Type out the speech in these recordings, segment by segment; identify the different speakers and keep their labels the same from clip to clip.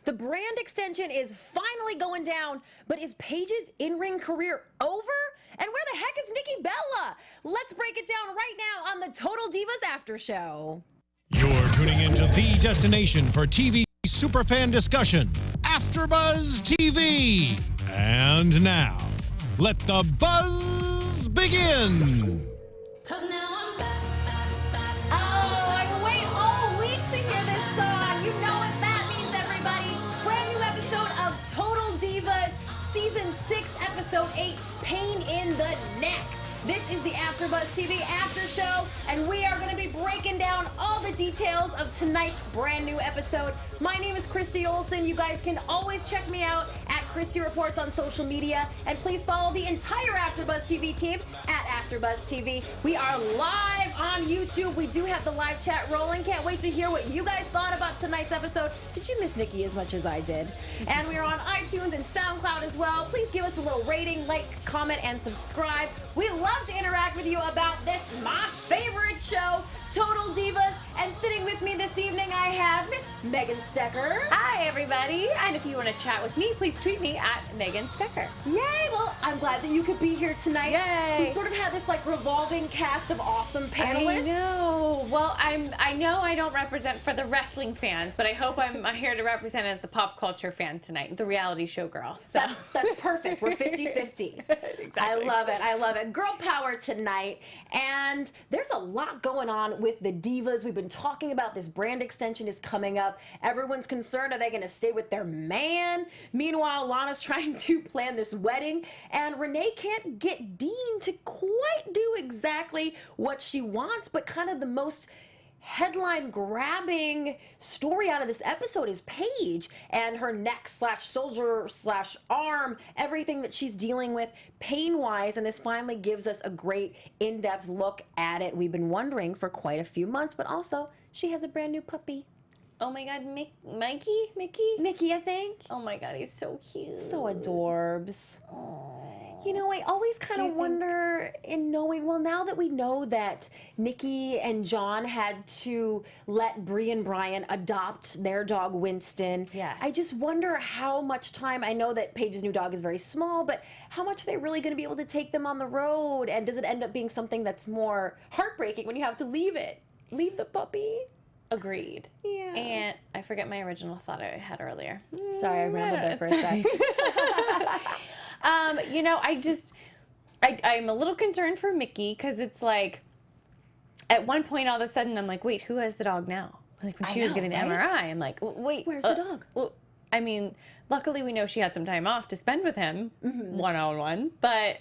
Speaker 1: The brand extension is finally going down, but is Paige's in-ring career over? And where the heck is Nikki Bella? Let's break it down right now on the Total Divas After Show.
Speaker 2: You're tuning into the destination for TV superfan discussion, AFTERBUZZ TV. And now, let the buzz begin.
Speaker 1: I wait all week to hear this song. You know what that means, everybody. Brand new episode of Total Divas, Season 6, Episode 8, Pain in the Neck. This is the AFTERBUZZ TV After Show, and we are going to be breaking down all the details of tonight's brand new episode. My name is Christy Olson. You guys can always check me out at Christy Reports on social media, and please follow the entire AFTERBUZZ TV team at AFTERBUZZ TV. We are live on YouTube. We do have the live chat rolling. Can't wait to hear what you guys thought about tonight's episode. Did you miss Nikki as much as I did? And we are on iTunes and SoundCloud as well. Please give us a little rating, like, comment, and subscribe. We love to interact with you about this, my favorite show, Total Divas. And sitting with me this evening, I have Miss Megan Stecher.
Speaker 3: Hi, everybody. And if you want to chat with me, please tweet me at Megan Stecher.
Speaker 1: Yay! Well, I'm glad that you could be here tonight.
Speaker 3: Yay!
Speaker 1: We sort of had this like revolving cast of awesome panelists.
Speaker 3: I know. Well, I know I don't represent for the wrestling fans, but I hope I'm here to represent as the pop culture fan tonight, the reality show girl. So
Speaker 1: That's perfect. We're 50-50.
Speaker 3: Exactly.
Speaker 1: I love it. I love it. Girl power tonight. And there's a lot going on with the divas. We've been talking about this brand extension is coming up. Everyone's concerned, are they going to stay with their man? Meanwhile, Lana's trying to plan this wedding, and Renee can't get Dean to quite do exactly what she wants, but kind of the most headline grabbing story out of this episode is Paige and her neck / soldier / arm, everything that she's dealing with pain wise, and this finally gives us a great in-depth look at it. We've been wondering for quite a few months, but also she has a brand new puppy.
Speaker 3: oh my God,
Speaker 1: Mickey, I think.
Speaker 3: Oh my God, he's so cute.
Speaker 1: So adorbs.
Speaker 3: Aww.
Speaker 1: You know, I always kind of wonder in knowing, well, now that we know that Nikki and John had to let Bree and Brian adopt their dog, Winston.
Speaker 3: Yes.
Speaker 1: I just wonder how much time, I know that Paige's new dog is very small, but how much are they really going to be able to take them on the road? And does it end up being something that's more heartbreaking when you have to leave it? Leave the puppy?
Speaker 3: Agreed.
Speaker 1: Yeah.
Speaker 3: And I forget my original thought I had earlier.
Speaker 1: Sorry, I rambled there for a sec.
Speaker 3: You know, I'm a little concerned for Mickey because it's like, at one point all of a sudden I'm like, wait, who has the dog now? Like when she was getting the MRI, I'm like, wait,
Speaker 1: Where's the dog?
Speaker 3: Well, I mean, luckily we know she had some time off to spend with him one-on-one, but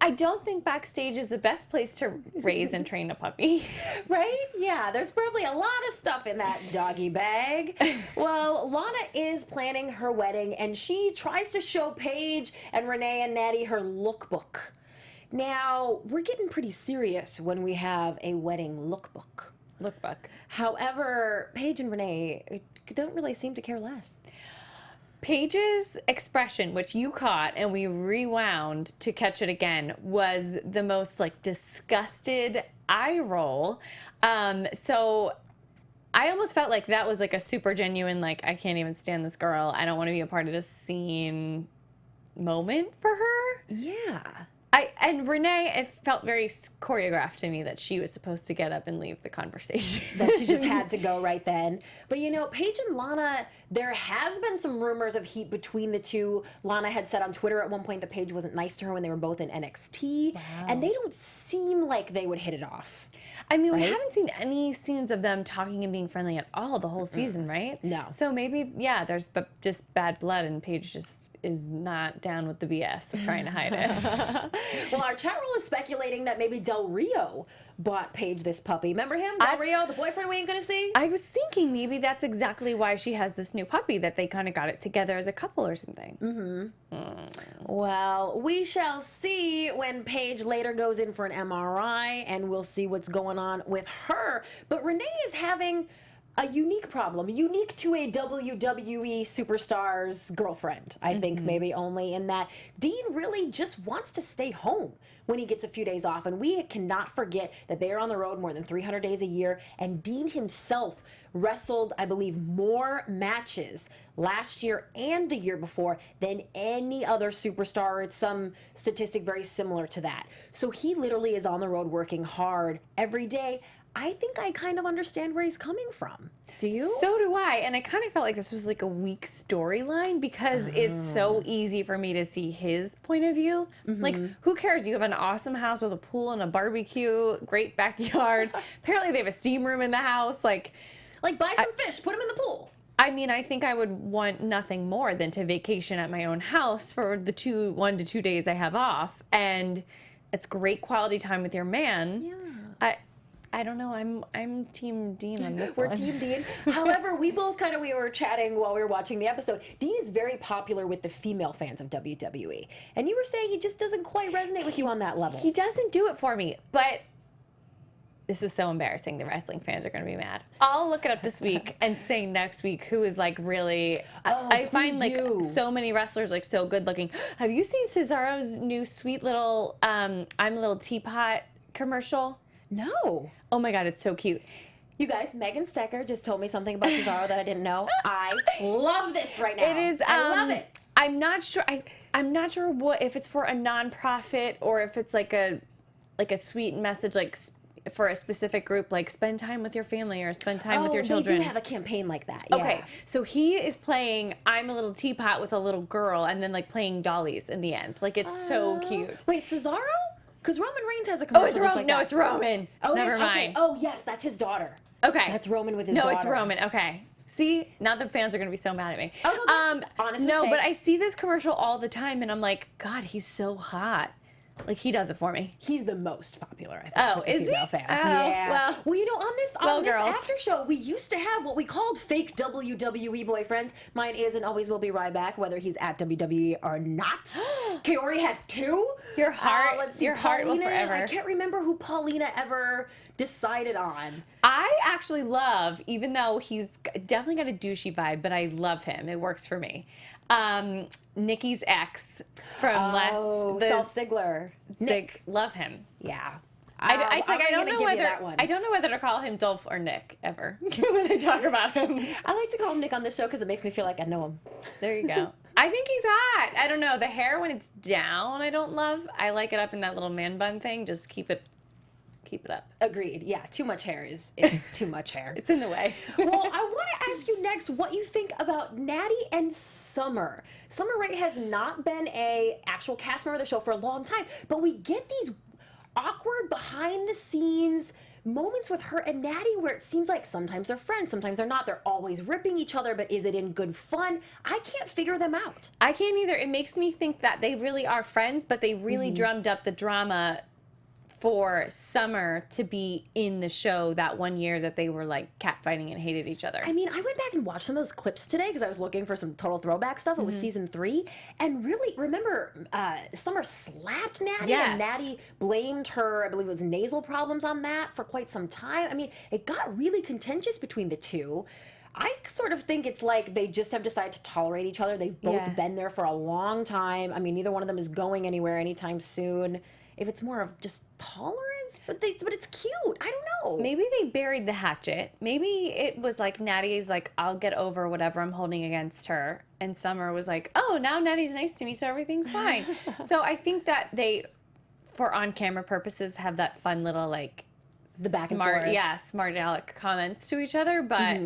Speaker 3: I don't think backstage is the best place to raise and train a puppy.
Speaker 1: Right? Yeah, there's probably a lot of stuff in that doggy bag. Well, Lana is planning her wedding, and she tries to show Paige and Renee and Natty her lookbook. Now, we're getting pretty serious when we have a wedding lookbook. However, Paige and Renee don't really seem to care less.
Speaker 3: Paige's expression, which you caught and we rewound to catch it again, was the most like disgusted eye roll. So I almost felt like that was like a super genuine, like, I can't even stand this girl, I don't want to be a part of this scene moment for her.
Speaker 1: Yeah.
Speaker 3: And Renee, it felt very choreographed to me that she was supposed to get up and leave the conversation.
Speaker 1: That she just had to go right then. But you know, Paige and Lana, there has been some rumors of heat between the two. Lana had said on Twitter at one point that Paige wasn't nice to her when they were both in NXT. Wow. And they don't seem like they would hit it off.
Speaker 3: I mean, we haven't seen any scenes of them talking and being friendly at all the whole season, right?
Speaker 1: No.
Speaker 3: So maybe, yeah, there's just bad blood and Paige just is not down with the BS of trying to hide it.
Speaker 1: Well, our chat room is speculating that maybe Del Rio bought Paige this puppy. Remember him? Del Rio, the boyfriend we ain't gonna see?
Speaker 3: I was thinking maybe that's exactly why she has this new puppy, that they kind of got it together as a couple or something.
Speaker 1: Well, we shall see when Paige later goes in for an MRI, and we'll see what's going on with her. But Renee is having a unique problem, unique to a WWE superstar's girlfriend. I think maybe only in that Dean really just wants to stay home when he gets a few days off. And we cannot forget that they are on the road more than 300 days a year. And Dean himself wrestled, I believe, more matches last year and the year before than any other superstar. It's some statistic very similar to that. So he literally is on the road working hard every day. I think I kind of understand where he's coming from. Do you?
Speaker 3: So do I. And I kind of felt like this was like a weak storyline because it's so easy for me to see his point of view. Like, who cares? You have an awesome house with a pool and a barbecue, great backyard. Apparently they have a steam room in the house. Like
Speaker 1: buy some fish, put them in the pool.
Speaker 3: I mean, I think I would want nothing more than to vacation at my own house for the 1 to 2 days I have off. And it's great quality time with your man.
Speaker 1: Yeah.
Speaker 3: I don't know. I'm Team Dean on this
Speaker 1: We're
Speaker 3: one.
Speaker 1: Team Dean. However, we were chatting while we were watching the episode. Dean is very popular with the female fans of WWE. And you were saying he just doesn't quite resonate with you on that level.
Speaker 3: He doesn't do it for me, but this is so embarrassing. The wrestling fans are going to be mad. I'll look it up this week and say next week who is like really. I find like so many wrestlers like so good looking. Have you seen Cesaro's new sweet little I'm a little teapot commercial?
Speaker 1: No.
Speaker 3: Oh my God, it's so cute.
Speaker 1: You guys, Megan Stecher just told me something about Cesaro that I didn't know. I love this right now.
Speaker 3: It is.
Speaker 1: I love it.
Speaker 3: I'm not sure. I'm not sure what if it's for a nonprofit or if it's like a sweet message like for a specific group, like spend time with your family or spend time with your children.
Speaker 1: They do have a campaign like that. Yeah.
Speaker 3: Okay, so he is playing I'm a little teapot with a little girl and then like playing dollies in the end. Like it's so cute.
Speaker 1: Wait, Cesaro? Because Roman Reigns has a commercial.
Speaker 3: Oh, it's
Speaker 1: just
Speaker 3: Roman.
Speaker 1: like
Speaker 3: No,
Speaker 1: that.
Speaker 3: it's Roman.
Speaker 1: Oh,
Speaker 3: never mind.
Speaker 1: Okay. Oh, yes, that's his daughter.
Speaker 3: Okay,
Speaker 1: That's Roman with his daughter.
Speaker 3: No, it's Roman. Okay. See, now the fans are gonna be so mad at me.
Speaker 1: Oh, no, that's honest
Speaker 3: no,
Speaker 1: mistake.
Speaker 3: but I see this commercial all the time, and I'm like, God, he's so hot. Like he does it for me.
Speaker 1: He's the most popular, I think.
Speaker 3: Oh,
Speaker 1: with the
Speaker 3: is he?
Speaker 1: female fans.
Speaker 3: Oh,
Speaker 1: Yeah.
Speaker 3: well.
Speaker 1: You know, on this
Speaker 3: girls.
Speaker 1: after show, we used to have what we called fake WWE boyfriends. Mine is and always will be Ryback, whether he's at WWE or not. Kaori had 2.
Speaker 3: Your heart,
Speaker 1: let's see,
Speaker 3: your heart will
Speaker 1: Paulina,
Speaker 3: forever.
Speaker 1: I can't remember who Paulina ever decided on.
Speaker 3: I actually love, even though he's definitely got a douchey vibe, but I love him. It works for me. Nikki's ex from
Speaker 1: Dolph Ziggler. Nick.
Speaker 3: Love him.
Speaker 1: Yeah.
Speaker 3: I don't know whether
Speaker 1: that one.
Speaker 3: I don't know whether to call him Dolph or Nick ever when I talk about him.
Speaker 1: I like to call him Nick on this show because it makes me feel like I know him.
Speaker 3: There you go. I think he's hot. I don't know. The hair when it's down, I don't love. I like it up in that little man bun thing. Just keep it up.
Speaker 1: Agreed. Yeah, too much hair is too much hair.
Speaker 3: It's in the way.
Speaker 1: Well, I want to ask you next what you think about Natty and Summer. Summer Rae has not been a actual cast member of the show for a long time, but we get these awkward behind the scenes moments with her and Natty where it seems like sometimes they're friends, sometimes they're not. They're always ripping each other, but is it in good fun? I can't figure them out.
Speaker 3: I can't either. It makes me think that they really are friends, but they really drummed up the drama for Summer to be in the show that one year that they were like catfighting and hated each other.
Speaker 1: I mean, I went back and watched some of those clips today because I was looking for some total throwback stuff. It was season 3. And really, remember, Summer slapped Natty
Speaker 3: Yes.
Speaker 1: and Natty blamed her, I believe it was nasal problems on that for quite some time. I mean, it got really contentious between the two. I sort of think it's like they just have decided to tolerate each other. They've both been there for a long time. I mean, neither one of them is going anywhere anytime soon. If it's more of just tolerance, but it's cute. I don't know.
Speaker 3: Maybe they buried the hatchet. Maybe it was like Natty's like, I'll get over whatever I'm holding against her. And Summer was like, oh, now Natty's nice to me, so everything's fine. So I think that they, for on-camera purposes, have that fun little like
Speaker 1: The back and forth.
Speaker 3: smart aleck comments to each other. But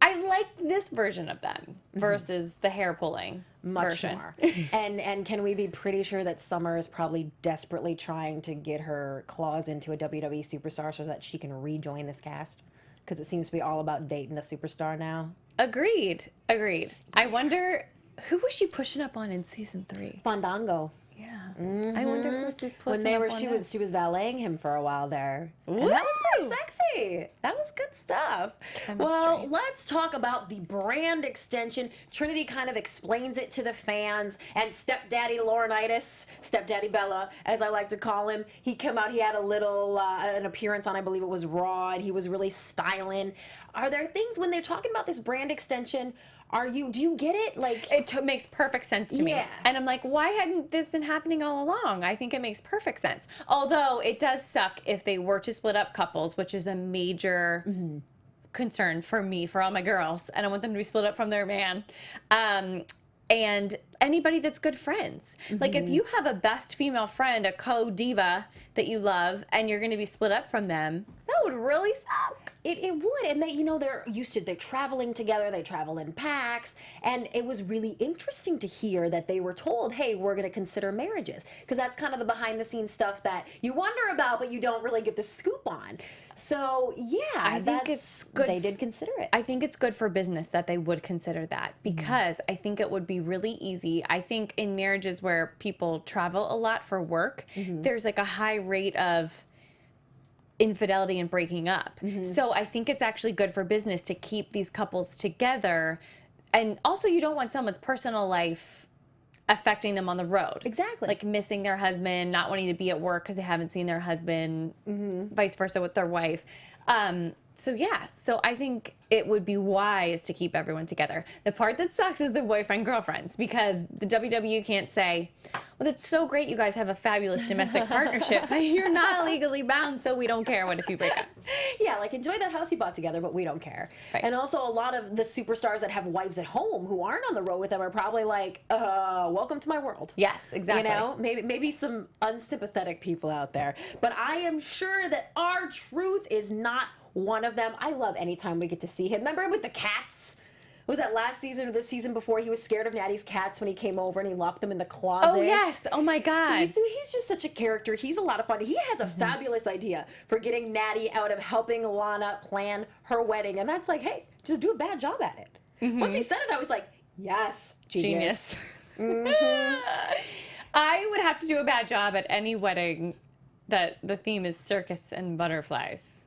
Speaker 3: I like this version of them versus the hair pulling version.
Speaker 1: More. And can we be pretty sure that Summer is probably desperately trying to get her claws into a WWE superstar so that she can rejoin this cast? Because it seems to be all about dating a superstar now.
Speaker 3: Agreed. I wonder, who was she pushing up on in season 3?
Speaker 1: Fandango.
Speaker 3: Yeah. I wonder who's
Speaker 1: When they were, she was valeting him for a while there. And that was pretty sexy. That was good stuff. Well, let's talk about the brand extension. Trinity kind of explains it to the fans, and Stepdaddy Laurinaitis, Stepdaddy Bella, as I like to call him, he came out, he had a little, an appearance on, I believe it was Raw, and he was really styling. Are there things when they're talking about this brand extension, do you get it? Like,
Speaker 3: it makes perfect sense to me. And I'm like, why hadn't this been happening all along? I think it makes perfect sense. Although it does suck if they were to split up couples, which is a major concern for me, for all my girls. I don't want them to be split up from their man. And anybody that's good friends. Like, if you have a best female friend, a co-diva that you love, and you're going to be split up from them, that would really suck.
Speaker 1: It would, and they, they're traveling together, they travel in packs, and it was really interesting to hear that they were told, hey, we're going to consider marriages, because that's kind of the behind-the-scenes stuff that you wonder about, but you don't really get the scoop on. So, yeah,
Speaker 3: I think it's good.
Speaker 1: They did consider it.
Speaker 3: I think it's good for business that they would consider that, because I think it would be really easy. I think in marriages where people travel a lot for work, there's like a high rate of infidelity and breaking up. So I think it's actually good for business to keep these couples together. And also, you don't want someone's personal life affecting them on the road.
Speaker 1: Exactly.
Speaker 3: Like missing their husband, not wanting to be at work because they haven't seen their husband, vice versa with their wife. So yeah, so I think it would be wise to keep everyone together. The part that sucks is the boyfriend-girlfriends, because the WWE can't say, well, it's so great you guys have a fabulous domestic partnership, but you're not legally bound, so we don't care what if you break up.
Speaker 1: Yeah, like, enjoy that house you bought together, but we don't care. Right. And also, a lot of the superstars that have wives at home who aren't on the road with them are probably like, welcome to my world.
Speaker 3: Yes, exactly.
Speaker 1: You know, maybe some unsympathetic people out there. But I am sure that R-Truth is not one of them. I love anytime we get to see him. Remember with the cats? Was that last season or the season before? He was scared of Natty's cats when he came over and he locked them in the closet.
Speaker 3: Oh, yes. Oh, my God.
Speaker 1: He's just such a character. He's a lot of fun. He has a fabulous idea for getting Natty out of helping Lana plan her wedding. And that's like, hey, just do a bad job at it. Once he said it, I was like, yes, genius.
Speaker 3: I would have to do a bad job at any wedding that the theme is circus and butterflies.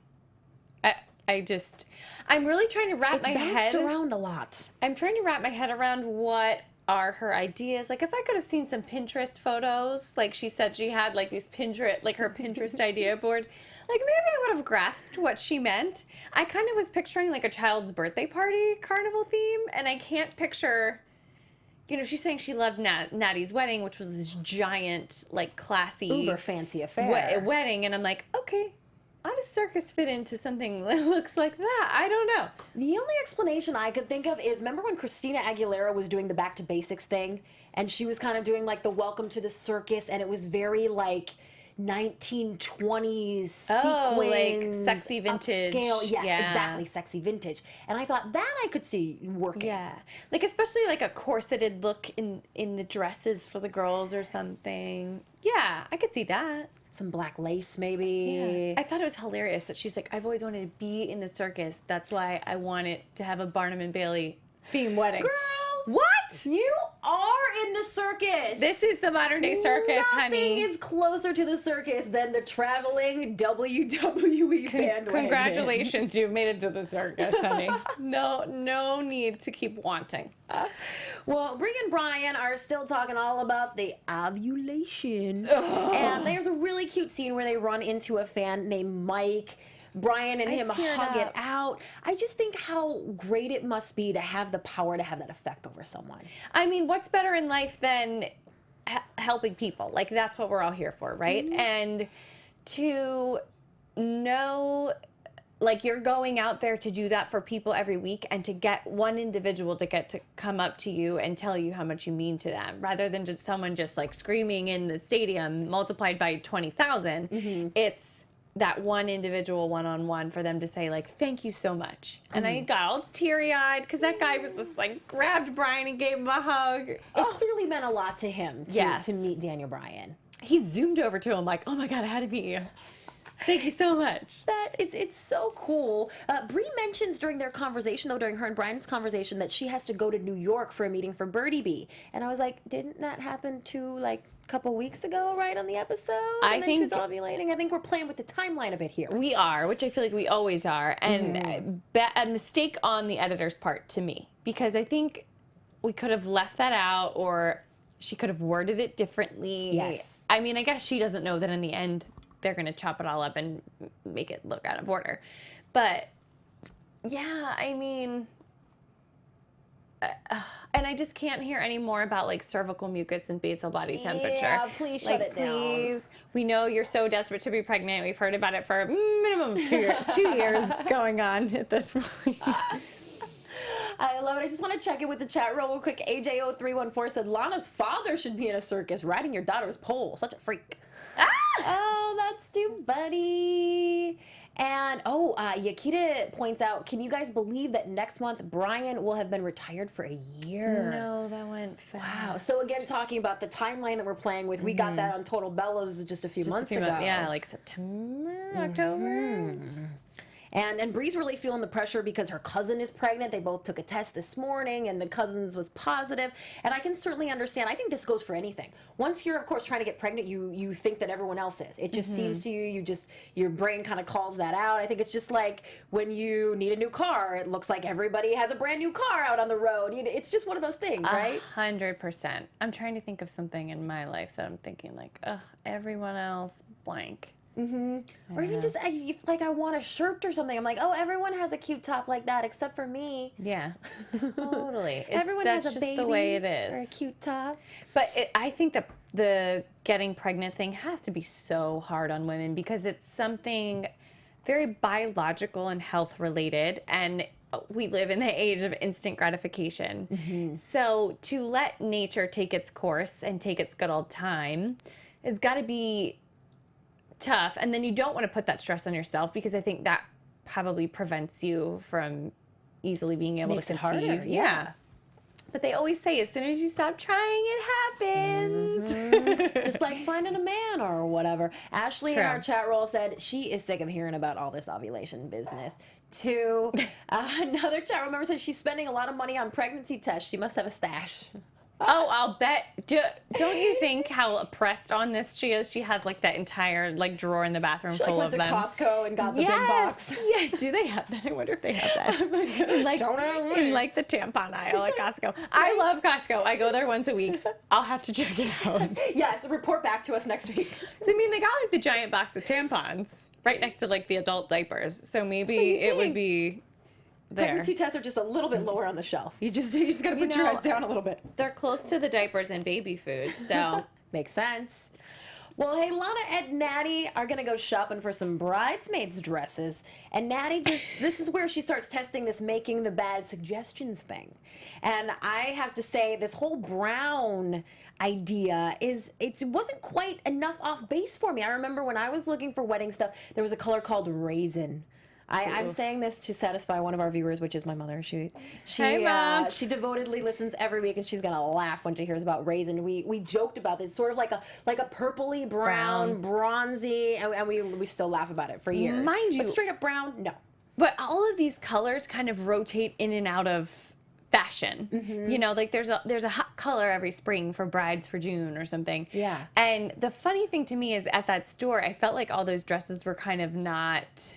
Speaker 3: I'm really trying to wrap my head
Speaker 1: around a lot.
Speaker 3: I'm trying to wrap my head around what are her ideas. Like, if I could have seen some Pinterest photos, like she said she had like these Pinterest, like her Pinterest idea board, like maybe I would have grasped what she meant. I kind of was picturing like a child's birthday party carnival theme, and I can't picture, she's saying she loved Natty's wedding, which was this giant, like classy,
Speaker 1: uber fancy affair
Speaker 3: wedding, and I'm like, okay, how does circus fit into something that looks like that? I don't know.
Speaker 1: The only explanation I could think of is, remember when Christina Aguilera was doing the Back to Basics thing? And she was kind of doing like the welcome to the circus, and it was very like 1920s sequins.
Speaker 3: Like sexy vintage.
Speaker 1: Upscale. Yes, exactly, sexy vintage. And I thought that I could see working.
Speaker 3: Yeah. Like especially like a corseted look in the dresses for the girls or something. Yeah, I could see that.
Speaker 1: Some black lace, maybe.
Speaker 3: Yeah. I thought it was hilarious that she's like, I've always wanted to be in the circus. That's why I wanted to have a Barnum and Bailey theme wedding.
Speaker 1: Girl!
Speaker 3: What?
Speaker 1: You are in the circus.
Speaker 3: This is the modern day circus, honey.
Speaker 1: Nothing is closer to the circus than the traveling WWE bandwagon.
Speaker 3: Congratulations, you've made it to the circus, honey. No need to keep wanting.
Speaker 1: Well, Brie and Brian are still talking all about the ovulation. And there's a really cute scene where they run into a fan named Mike. Brian and him hug it out. I just think how great it must be to have the power to have that effect over someone.
Speaker 3: I mean, what's better in life than helping people? Like, that's what we're all here for, right? And to know, like, you're going out there to do that for people every week, and to get one individual to get to come up to you and tell you how much you mean to them, rather than just someone just like screaming in the stadium multiplied by 20,000. It's that one individual one-on-one for them to say like, thank you so much. And I got all teary-eyed because that guy was just like grabbed Brian and gave him a hug.
Speaker 1: It clearly meant a lot to him to meet Daniel Bryan.
Speaker 3: He zoomed over to him like, oh my God, I had to meet you. Thank you so much.
Speaker 1: It's so cool. Bree mentions during their conversation, though, during her and Brian's conversation, that she has to go to New York for a meeting for Birdie Bee. And I was like, didn't that happen to, like, a couple weeks ago, right, on the episode?
Speaker 3: I
Speaker 1: and then
Speaker 3: think
Speaker 1: she was ovulating. I think we're playing with the timeline a bit here.
Speaker 3: We are, which I feel like we always are. And a mistake on the editor's part to me, because I think we could have left that out, or she could have worded it differently.
Speaker 1: Yes.
Speaker 3: I mean, I guess she doesn't know that in the end they're going to chop it all up and make it look out of order. But, yeah, I mean, and I just can't hear any more about, like, cervical mucus and basal body temperature.
Speaker 1: Yeah, please shut it down.
Speaker 3: Please. We know you're so desperate to be pregnant. We've heard about it for minimum of 2 years going on at this point.
Speaker 1: I love it. I just want to check in with the chat real quick. AJ0314 said, Lana's father should be in a circus riding your daughter's pole. Such a freak. Oh, that's too funny. And, Yakita points out, can you guys believe that next month Brian will have been retired for a year?
Speaker 3: No, that went fast.
Speaker 1: Wow. So, again, talking about the timeline that we're playing with, we got that on Total Bellas just a few months ago.
Speaker 3: Yeah, like September, October.
Speaker 1: And Bree's really feeling the pressure because her cousin is pregnant. They both took a test this morning, and the cousin's was positive. And I can certainly understand. I think this goes for anything. Once you're, of course, trying to get pregnant, you think that everyone else is. It just seems to you, your brain kind of calls that out. I think it's just like when you need a new car. It looks like everybody has a brand new car out on the road. It's just one of those things, right?
Speaker 3: 100%. I'm trying to think of something in my life that I'm thinking like, ugh, everyone else, blank.
Speaker 1: Or even just like I want a shirt or something. I'm like, oh, everyone has a cute top like that except for me.
Speaker 3: Yeah, totally.
Speaker 1: Everyone
Speaker 3: that's
Speaker 1: has a
Speaker 3: just
Speaker 1: baby
Speaker 3: the way it is.
Speaker 1: or a cute top.
Speaker 3: But I think that the getting pregnant thing has to be so hard on women because it's something very biological and health related, and we live in the age of instant gratification. So to let nature take its course and take its good old time has got to be tough. And then you don't want to put that stress on yourself because I think that probably prevents you from easily being able to conceive.
Speaker 1: Harder, yeah.
Speaker 3: But they always say as soon as you stop trying, it happens.
Speaker 1: Just like finding a man or whatever. Ashley in
Speaker 3: True.
Speaker 1: our chat roll said she is sick of hearing about all this ovulation business. Another chat roll member said she's spending a lot of money on pregnancy tests. She must have a stash.
Speaker 3: Oh, I'll bet. Don't you think how pressed on this she is? She has like that entire like drawer in the bathroom full of them.
Speaker 1: She went to Costco and got the big box.
Speaker 3: Yeah, do they have that? I wonder if they have that. in like the tampon aisle at Costco. I love Costco. I go there once a week. I'll have to check it out.
Speaker 1: Yes, report back to us next week.
Speaker 3: I mean, they got like the giant box of tampons right next to like the adult diapers. So maybe it would be there.
Speaker 1: Pregnancy tests are just a little bit lower on the shelf. You just got to put your eyes down a little bit.
Speaker 3: They're close to the diapers and baby food, so
Speaker 1: makes sense. Well, hey, Lana and Natty are going to go shopping for some bridesmaids dresses. And Natty this is where she starts testing this making the bad suggestions thing. And I have to say, this whole brown idea it wasn't quite enough off base for me. I remember when I was looking for wedding stuff, there was a color called raisin. I'm saying this to satisfy one of our viewers, which is my mother. She devotedly listens every week, and she's gonna laugh when she hears about raisin. We joked about this, sort of like a purpley brown, bronzy, and we still laugh about it for years.
Speaker 3: Mind you,
Speaker 1: but straight up brown, no.
Speaker 3: But all of these colors kind of rotate in and out of fashion. You know, like there's a hot color every spring for brides for June or something.
Speaker 1: Yeah.
Speaker 3: And the funny thing to me is at that store, I felt like all those dresses were kind of not.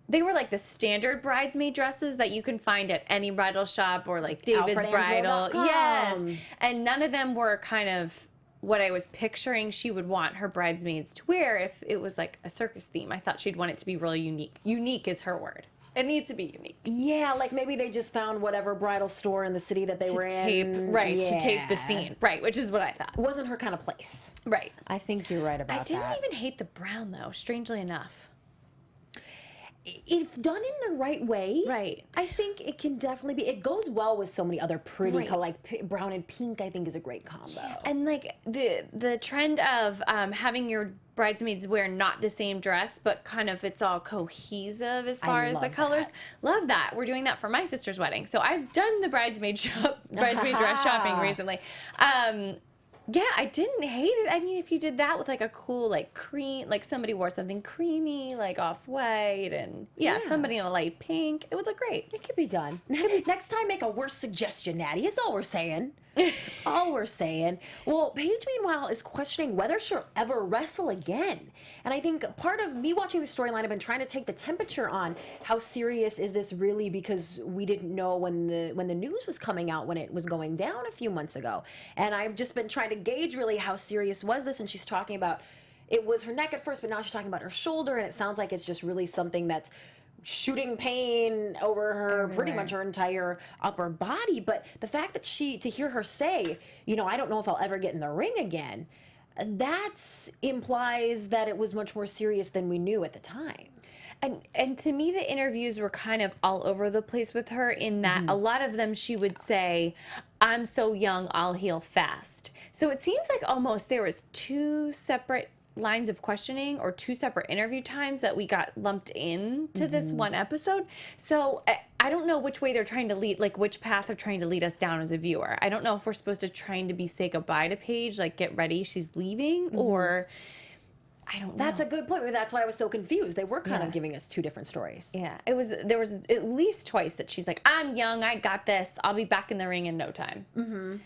Speaker 3: They were like the standard bridesmaid dresses that you can find at any bridal shop or like David's Bridal. Yes. And none of them were kind of what I was picturing she would want her bridesmaids to wear if it was like a circus theme. I thought she'd want it to be really unique. Unique is her word. It needs to be unique.
Speaker 1: Yeah, like maybe they just found whatever bridal store in the city that they were in.
Speaker 3: To tape the scene. Right, which is what I thought.
Speaker 1: It wasn't her kind of place.
Speaker 3: Right.
Speaker 1: I think you're right about that.
Speaker 3: I didn't even hate the brown though, strangely enough.
Speaker 1: If done in the right way,
Speaker 3: right,
Speaker 1: I think it can definitely be. It goes well with so many other pretty colors, like brown and pink. I think is a great combo.
Speaker 3: And like the trend of having your bridesmaids wear not the same dress, but kind of it's all cohesive as far as the colors. Love that. We're doing that for my sister's wedding. So I've done the bridesmaid dress shopping recently. Yeah, I didn't hate it. I mean, if you did that with like a cool like cream, like somebody wore something creamy, like off-white, and somebody in a light pink, it would look great.
Speaker 1: It could be done. Next time, make a worse suggestion, Natty. Is all we're saying. All we're saying. Well, Paige, meanwhile, is questioning whether she'll ever wrestle again. And I think part of me watching the storyline, I've been trying to take the temperature on how serious is this really, because we didn't know when the news was coming out, when it was going down a few months ago. And I've just been trying to gauge really how serious was this. And she's talking about, it was her neck at first, but now she's talking about her shoulder. And it sounds like it's just really something that's shooting pain over her, pretty much her entire upper body. But the fact that to hear her say, you know, I don't know if I'll ever get in the ring again, that implies that it was much more serious than we knew at the time.
Speaker 3: And to me, the interviews were kind of all over the place with her, in that a lot of them she would say, I'm so young, I'll heal fast. So it seems like almost there was two separate lines of questioning or two separate interview times that we got lumped into this one episode. So I don't know which way they're trying to lead, like which path they're trying to lead us down as a viewer. I don't know if we're supposed to trying to say goodbye to Paige, like get ready, she's leaving, or I don't know.
Speaker 1: That's a good point. That's why I was so confused. They were kind of giving us two different stories.
Speaker 3: Yeah, there was at least twice that she's like, I'm young, I got this, I'll be back in the ring in no time.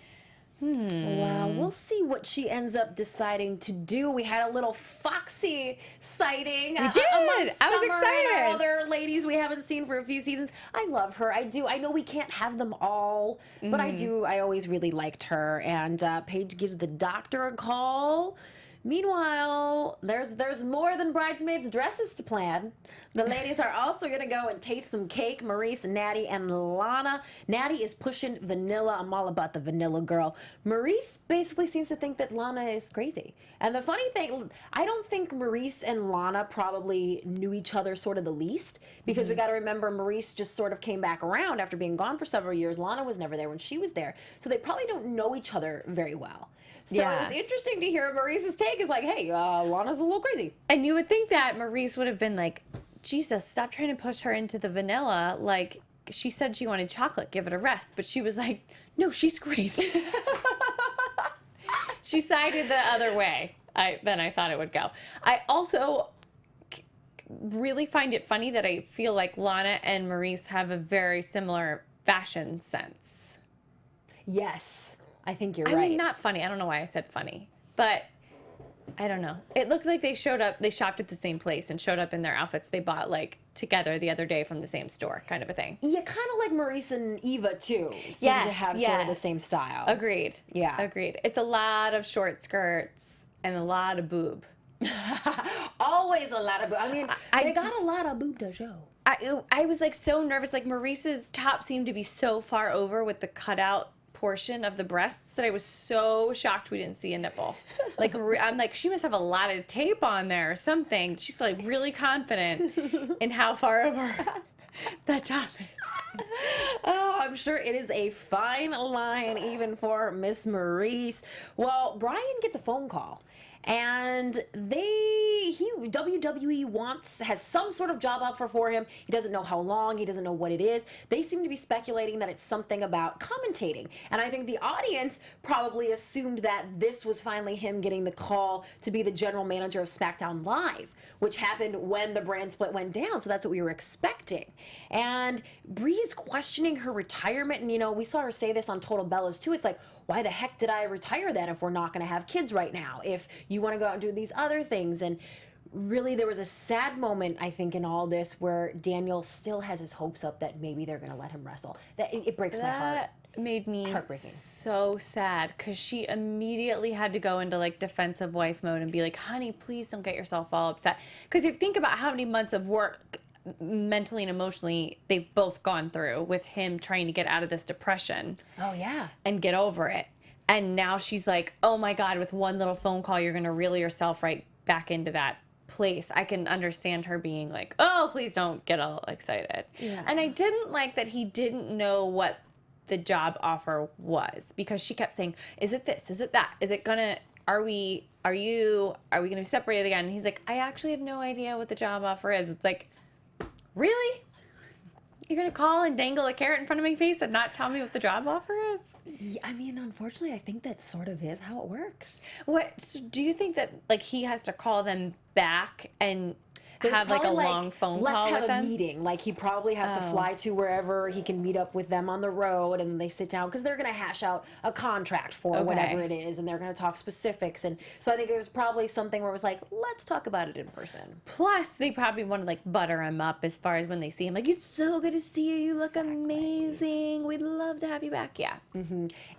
Speaker 1: Well, we'll see what she ends up deciding to do. We had a little Foxy sighting.
Speaker 3: We did. I was excited.
Speaker 1: And our other ladies we haven't seen for a few seasons. I love her. I do. I know we can't have them all, but I do. I always really liked her. And Paige gives the doctor a call. Meanwhile, there's more than bridesmaids' dresses to plan. The ladies are also going to go and taste some cake. Maurice, Natty, and Lana. Natty is pushing vanilla. I'm all about the vanilla girl. Maurice basically seems to think that Lana is crazy. And the funny thing, I don't think Maurice and Lana probably knew each other sort of the least, because we got to remember Maurice just sort of came back around after being gone for several years. Lana was never there when she was there. So they probably don't know each other very well. So it was interesting to hear Maurice's take is like, hey, Lana's a little crazy.
Speaker 3: And you would think that Maurice would have been like, Jesus, stop trying to push her into the vanilla. Like, she said she wanted chocolate, give it a rest. But she was like, no, she's crazy. She sided the other way than I thought it would go. I also really find it funny that I feel like Lana and Maurice have a very similar fashion sense.
Speaker 1: Yes. I think you're right.
Speaker 3: I mean, not funny. I don't know why I said funny, but I don't know. It looked like they shopped at the same place and showed up in their outfits they bought like together the other day from the same store, kind of a thing.
Speaker 1: Yeah, kind of like Maurice and Eva too. Seem to have sort of the same style.
Speaker 3: Agreed.
Speaker 1: Yeah.
Speaker 3: Agreed. It's a lot of short skirts and a lot of boob.
Speaker 1: Always a lot of boob. I mean, they got a lot of boob to show.
Speaker 3: I was like so nervous. Like Maurice's top seemed to be so far over with the cutout portion of the breasts that I was so shocked we didn't see a nipple. Like, I'm like, she must have a lot of tape on there or something. She's like really confident in how far over that top is.
Speaker 1: Oh, I'm sure it is a fine line even for Miss Maurice. Well, Brian gets a phone call. And WWE has some sort of job offer for him. He doesn't know how long. He doesn't know what it is. They seem to be speculating that it's something about commentating. And I think the audience probably assumed that this was finally him getting the call to be the general manager of SmackDown Live, which happened when the brand split went down. So that's what we were expecting. And Brie is questioning her retirement. And, you know, we saw her say this on Total Bellas too. It's like, why the heck did I retire then if we're not going to have kids right now? If you want to go out and do these other things. And really, there was a sad moment, I think, in all this where Daniel still has his hopes up that maybe they're going to let him wrestle. That it breaks my heart.
Speaker 3: That made me so sad because she immediately had to go into like defensive wife mode and be like, honey, please don't get yourself all upset. Because if you think about how many months of work mentally and emotionally they've both gone through with him trying to get out of this depression.
Speaker 1: Oh yeah.
Speaker 3: And get over it. And now she's like, oh my God, with one little phone call, you're going to reel yourself right back into that place. I can understand her being like, oh, please don't get all excited.
Speaker 1: Yeah.
Speaker 3: And I didn't like that he didn't know what the job offer was, because she kept saying, is it this? Is it that? Is it gonna, are we gonna be separated again? And he's like, I actually have no idea what the job offer is. It's like, really? You're going to call and dangle a carrot in front of my face and not tell me what the job offer is?
Speaker 1: Yeah, I mean, unfortunately, I think that sort of is how it works.
Speaker 3: What, so do you think that, like, he has to call them back and have, like, a long phone call with them?
Speaker 1: Let's have a meeting. Like, he probably has to fly to wherever he can meet up with them on the road, and they sit down, because they're going to hash out a contract for whatever it is, and they're going to talk specifics. And so I think it was probably something where it was like, let's talk about it in person.
Speaker 3: Plus, they probably want to, like, butter him up as far as when they see him. Like, it's so good to see you. You look amazing. We'd love to have you back. Yeah.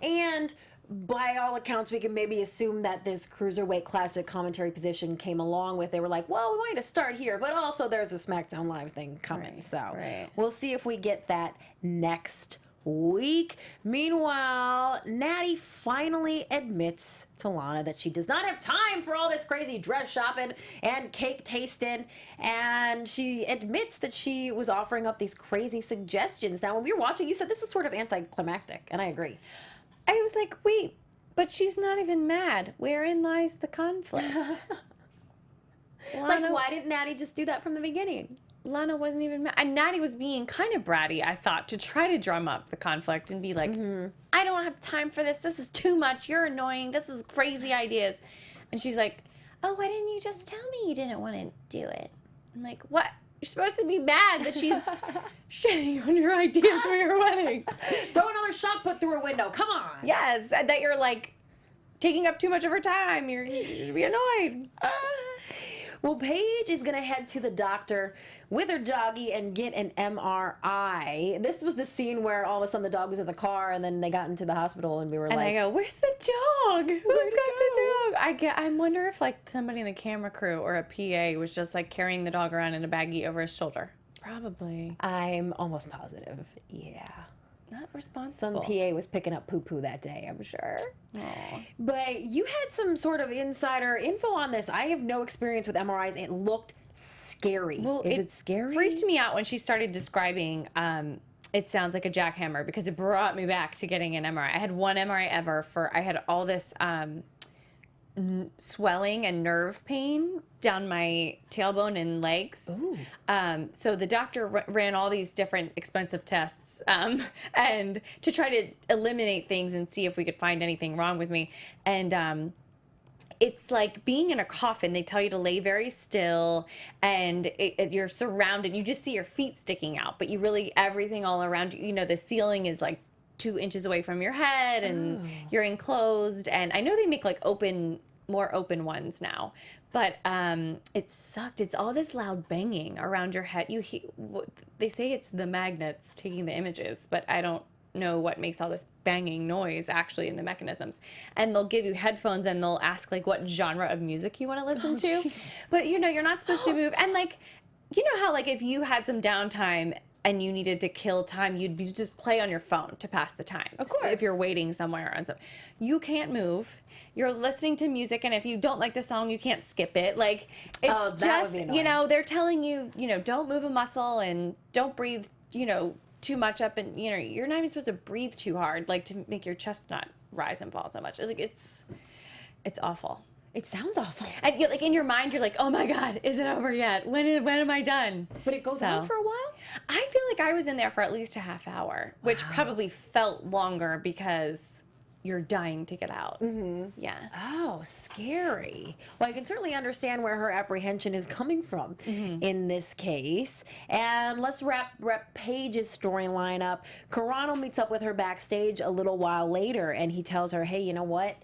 Speaker 1: And by all accounts, we can maybe assume that this Cruiserweight Classic commentary position came along with. They were like, well, we want you to start here, but also there's a SmackDown Live thing coming. We'll see if we get that next week. Meanwhile, Natty finally admits to Lana that she does not have time for all this crazy dress shopping and cake tasting, and she admits that she was offering up these crazy suggestions. Now, when we were watching, you said this was sort of anticlimactic, and I agree.
Speaker 3: I was like, wait, but she's not even mad. Wherein lies the conflict?
Speaker 1: Like, why didn't Natty just do that from the beginning?
Speaker 3: Lana wasn't even mad. And Natty was being kind of bratty, I thought, to try to drum up the conflict and be like, I don't have time for this. This is too much. You're annoying. This is crazy ideas. And she's like, oh, why didn't you just tell me you didn't want to do it? I'm like, what? You're supposed to be mad that she's shitting on your ideas for your wedding.
Speaker 1: Throw another shot put through a window. Come on.
Speaker 3: Yes, and that you're, like, taking up too much of her time. You should be annoyed.
Speaker 1: Well, Paige is going to head to the doctor with her doggy and get an MRI. This was the scene where all of a sudden the dog was in the car, and then they got into the hospital, and we were
Speaker 3: and
Speaker 1: like...
Speaker 3: I go, where's the dog? Who's got the dog? I wonder if, like, somebody in the camera crew or a PA was just, like, carrying the dog around in a baggie over his shoulder. Probably.
Speaker 1: I'm almost positive. Yeah.
Speaker 3: Not responsible.
Speaker 1: Some PA was picking up poo-poo that day, I'm sure.
Speaker 3: Aww.
Speaker 1: But you had some sort of insider info on this. I have no experience with MRIs. It looked scary.
Speaker 3: Well,
Speaker 1: Is it scary?
Speaker 3: Freaked me out when she started describing it sounds like a jackhammer, because it brought me back to getting an MRI. I had one MRI ever I had all this swelling and nerve pain down my tailbone and legs. So the doctor ran all these different expensive tests and to try to eliminate things and see if we could find anything wrong with me. And it's like being in a coffin. They tell you to lay very still, and you're surrounded. You just see your feet sticking out, but you really, everything all around you, you know, the ceiling is like 2 inches away from your head, and you're enclosed. And I know they make like more open ones now, but it sucked. It's all this loud banging around your head. They say it's the magnets taking the images, but I don't know what makes all this banging noise actually in the mechanisms. And they'll give you headphones, and they'll ask like what genre of music you want to listen to. Geez. But you know, you're not supposed to move. And like, you know how like if you had some downtime and you needed to kill time, you'd just play on your phone to pass the time.
Speaker 1: Of course.
Speaker 3: If you're waiting somewhere and stuff. You can't move. You're listening to music, and if you don't like the song, you can't skip it. Like, it's just, you know, they're telling you, you know, don't move a muscle and don't breathe, you know, too much up, and, you know, you're not even supposed to breathe too hard, like, to make your chest not rise and fall so much. It's like, it's awful.
Speaker 1: It sounds awful.
Speaker 3: And you're like, in your mind, you're like, oh my God, is it over yet? When am I done?
Speaker 1: But it goes on for a while?
Speaker 3: I feel like I was in there for at least a half hour, which probably felt longer because you're dying to get out. Yeah.
Speaker 1: Oh, scary. Well, I can certainly understand where her apprehension is coming from in this case. And let's wrap Paige's storyline up. Carano meets up with her backstage a little while later, and he tells her, hey, you know what?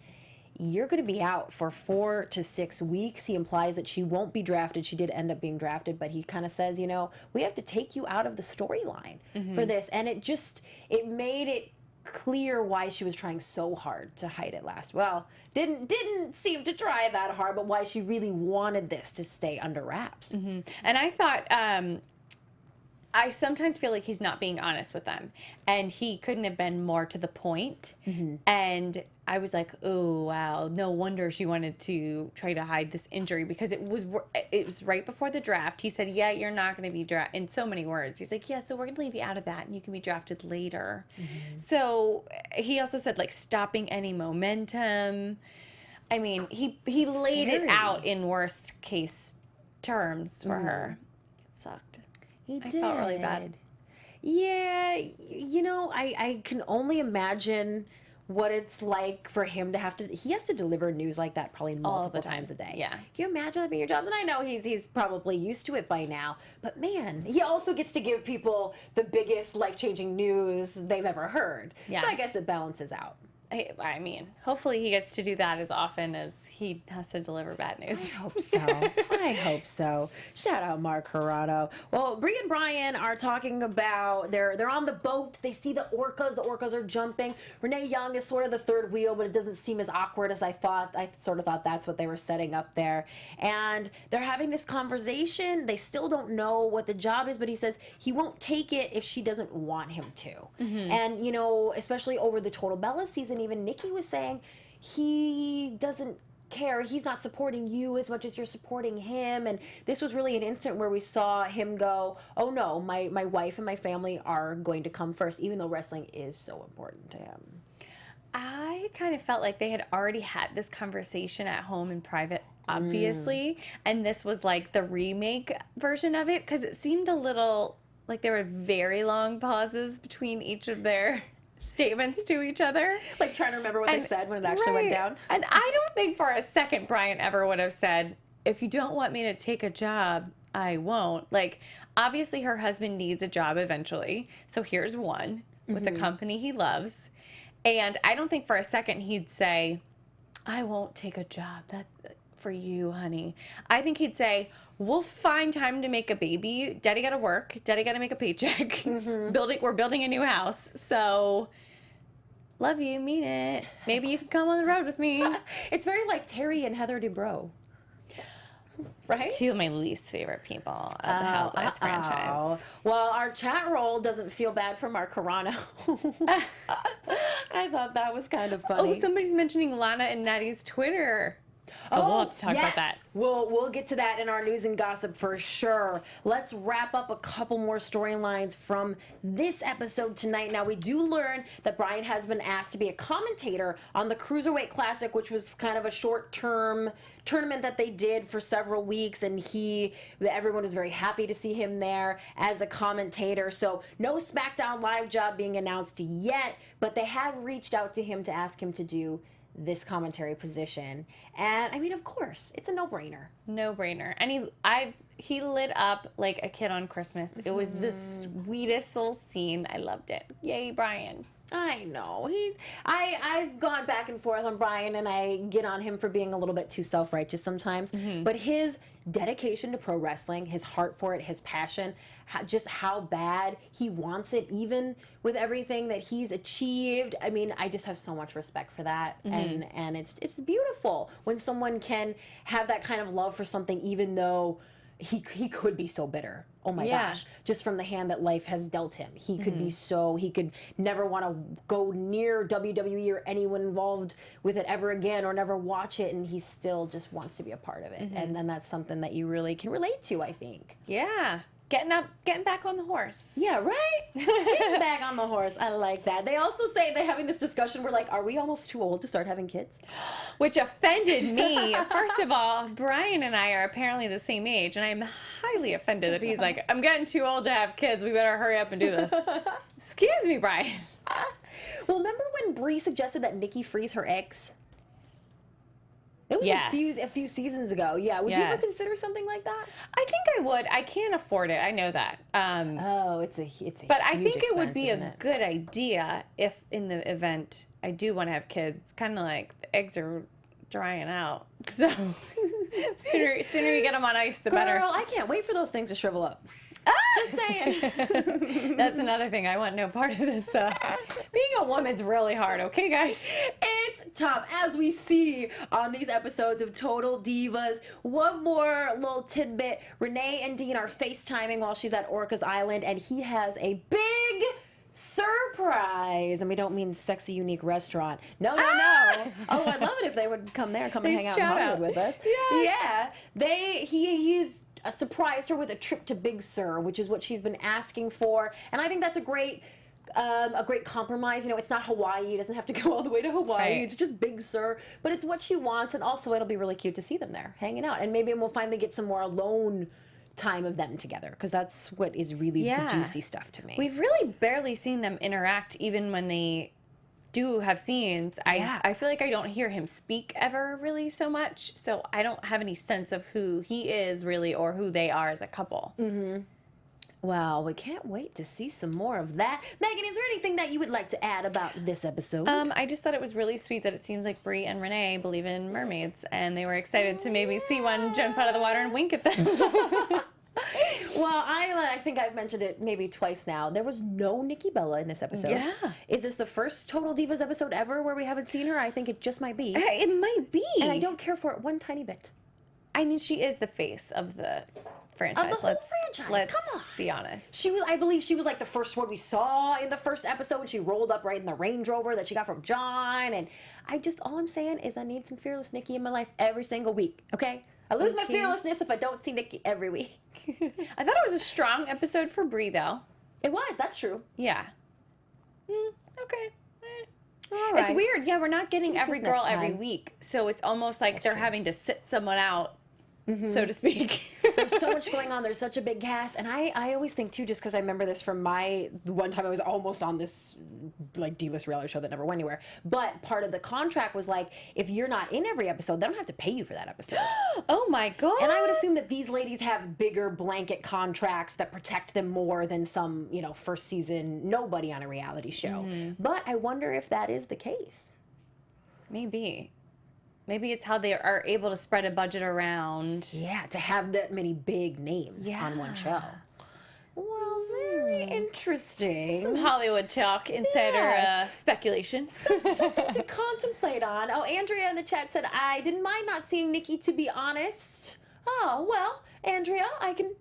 Speaker 1: You're going to be out for 4 to 6 weeks. He implies that she won't be drafted. She did end up being drafted, but he kind of says, you know, we have to take you out of the storyline for this. And it made it clear why she was trying so hard to hide it last. Well, didn't seem to try that hard, but why she really wanted this to stay under wraps.
Speaker 3: And I thought, I sometimes feel like he's not being honest with them, and he couldn't have been more to the point. And I was like, oh wow, no wonder she wanted to try to hide this injury, because it was right before the draft. He said, yeah, you're not going to be drafted, in so many words. He's like, yeah, so we're going to leave you out of that, and you can be drafted later. So he also said, like, stopping any momentum. I mean, he laid it out in worst case terms for her. It sucked.
Speaker 1: He did.
Speaker 3: I felt really bad.
Speaker 4: Yeah, I can only imagine what it's like for him to have to. He has to deliver news like that probably multiple times a day.
Speaker 3: Yeah.
Speaker 4: Can you imagine that being your job? And I know he's probably used to it by now, but man, he also gets to give people the biggest life-changing news they've ever heard.
Speaker 3: Yeah.
Speaker 4: So I guess it balances out.
Speaker 3: I mean, hopefully he gets to do that as often as he has to deliver bad news.
Speaker 4: I hope so. I hope so. Shout out Mark Corrado. Well, Bree and Brian are talking about they're on the boat. They see the orcas. The orcas are jumping. Renee Young is sort of the third wheel, but it doesn't seem as awkward as I thought. I sort of thought that's what they were setting up there. And they're having this conversation. They still don't know what the job is, but he says he won't take it if she doesn't want him to. Mm-hmm. And especially over the Total Bella season, even Nikki was saying he doesn't care. He's not supporting you as much as you're supporting him. And this was really an instant where we saw him go, oh no, my wife and my family are going to come first, even though wrestling is so important to him.
Speaker 3: I kind of felt like they had already had this conversation at home in private, obviously. And this was like the remake version of it, because it seemed a little like there were very long pauses between each of their statements to each other.
Speaker 4: Like trying to remember what they said when it actually went down.
Speaker 3: And I don't think for a second Brian ever would have said, if you don't want me to take a job, I won't. Like, obviously her husband needs a job eventually. So here's one with a company he loves. And I don't think for a second he'd say, I won't take a job. That's for you, honey. I think he'd say, we'll find time to make a baby. Daddy got to work. Daddy got to make a paycheck. We're building a new house. So love you, mean it. Maybe you can come on the road with me.
Speaker 4: It's very like Terry and Heather Dubrow. Right?
Speaker 3: Two of my least favorite people of the Housewives franchise.
Speaker 4: Well, our chat roll doesn't feel bad for Mark Carano. I thought that was kind of funny.
Speaker 3: Oh, somebody's mentioning Lana and Natty's Twitter. Oh, we'll have to talk about that.
Speaker 4: We'll get to that in our news and gossip for sure. Let's wrap up a couple more storylines from this episode tonight. Now, we do learn that Brian has been asked to be a commentator on the Cruiserweight Classic, which was kind of a short-term tournament that they did for several weeks, and everyone was very happy to see him there as a commentator. So no SmackDown Live job being announced yet, but they have reached out to him to ask him to do this commentary position. And I mean, of course, it's a no-brainer.
Speaker 3: No-brainer. And he lit up like a kid on Christmas. It was the sweetest little scene. I loved it. Yay, Brian.
Speaker 4: I know. I've gone back and forth on Brian, and I get on him for being a little bit too self-righteous sometimes. But his dedication to pro wrestling, his heart for it, his passion, just how bad he wants it, even with everything that he's achieved. I mean, I just have so much respect for that. And it's beautiful when someone can have that kind of love for something, even though he could be so bitter. Oh my gosh. Just from the hand that life has dealt him. He could be he could never want to go near WWE or anyone involved with it ever again, or never watch it, and he still just wants to be a part of it. And then that's something that you really can relate to, I think.
Speaker 3: Yeah. Getting back on the horse.
Speaker 4: Yeah, right? Getting back on the horse. I like that. They also say they're having this discussion where, like, are we almost too old to start having kids?
Speaker 3: Which offended me. First of all, Brian and I are apparently the same age, and I'm highly offended that he's like, I'm getting too old to have kids. We better hurry up and do this. Excuse me, Brian.
Speaker 4: Well, remember when Brie suggested that Nikki freeze her eggs? It was a few seasons ago. Yeah. Would you ever consider something like that?
Speaker 3: I think I would. I can't afford it. I know that.
Speaker 4: It's a
Speaker 3: But I
Speaker 4: huge
Speaker 3: think it
Speaker 4: expense,
Speaker 3: would be
Speaker 4: isn't
Speaker 3: a
Speaker 4: it?
Speaker 3: good idea if in the event I do want to have kids. Kind of like the eggs are drying out. So sooner you get them on ice, the better.
Speaker 4: Girl, I can't wait for those things to shrivel up. Just saying.
Speaker 3: That's another thing. I want no part of this. Being a woman's really hard, okay, guys?
Speaker 4: It's tough, as we see on these episodes of Total Divas. One more little tidbit. Renee and Dean are FaceTiming while she's at Orca's Island, and he has a big surprise. And we don't mean sexy, unique restaurant. No. Oh, I'd love it if they would come there, come and hang out in Hollywood with us.
Speaker 3: Yes.
Speaker 4: Yeah. He's surprised her with a trip to Big Sur, which is what she's been asking for. And I think that's a great compromise. You know, it's not Hawaii. It doesn't have to go all the way to Hawaii.
Speaker 3: Right.
Speaker 4: It's just Big Sur. But it's what she wants, and also it'll be really cute to see them there hanging out. And maybe we'll finally get some more alone time of them together, because that's what is really the juicy stuff to me.
Speaker 3: We've really barely seen them interact, even when they do have scenes. I feel like I don't hear him speak ever really so much, so I don't have any sense of who he is really or who they are as a couple.
Speaker 4: Well, we can't wait to see some more of that. Megan, is there anything that you would like to add about this episode?
Speaker 3: I just thought it was really sweet that it seems like Bree and Renee believe in mermaids, and they were excited to maybe see one jump out of the water and wink at them.
Speaker 4: Well, I think I've mentioned it maybe twice now. There was no Nikki Bella in this episode.
Speaker 3: Yeah.
Speaker 4: Is this the first Total Divas episode ever where we haven't seen her? I think it just might be.
Speaker 3: It might be.
Speaker 4: And I don't care for it one tiny bit.
Speaker 3: I mean, she is the face of the franchise.
Speaker 4: Of the whole franchise.
Speaker 3: Let's
Speaker 4: Come on.
Speaker 3: be honest.
Speaker 4: She was, I believe she was like the first one we saw in the first episode when she rolled up right in the Range Rover that she got from John. And all I'm saying is I need some fearless Nikki in my life every single week, okay? I lose my fearlessness if I don't see Nikki every week.
Speaker 3: I thought it was a strong episode for Bree, though.
Speaker 4: It was, that's true.
Speaker 3: Yeah.
Speaker 4: Okay.
Speaker 3: All right. It's weird. Yeah, we're not getting every girl
Speaker 4: next
Speaker 3: every
Speaker 4: time.
Speaker 3: week. So it's almost like they're having to sit someone out, so to speak.
Speaker 4: There's so much going on. There's such a big cast. And I always think, too, just because I remember this from the one time I was almost on this, like, D-list reality show that never went anywhere. But part of the contract was, like, if you're not in every episode, they don't have to pay you for that episode.
Speaker 3: Oh, my God.
Speaker 4: And I would assume that these ladies have bigger blanket contracts that protect them more than some, first season nobody on a reality show. But I wonder if that is the case.
Speaker 3: Maybe it's how they are able to spread a budget around.
Speaker 4: Yeah, to have that many big names on one show. Well, very interesting.
Speaker 3: Some Hollywood talk, insider speculation.
Speaker 4: Something to contemplate on. Oh, Andrea in the chat said, I didn't mind not seeing Nikki, to be honest. Oh, well, Andrea, I can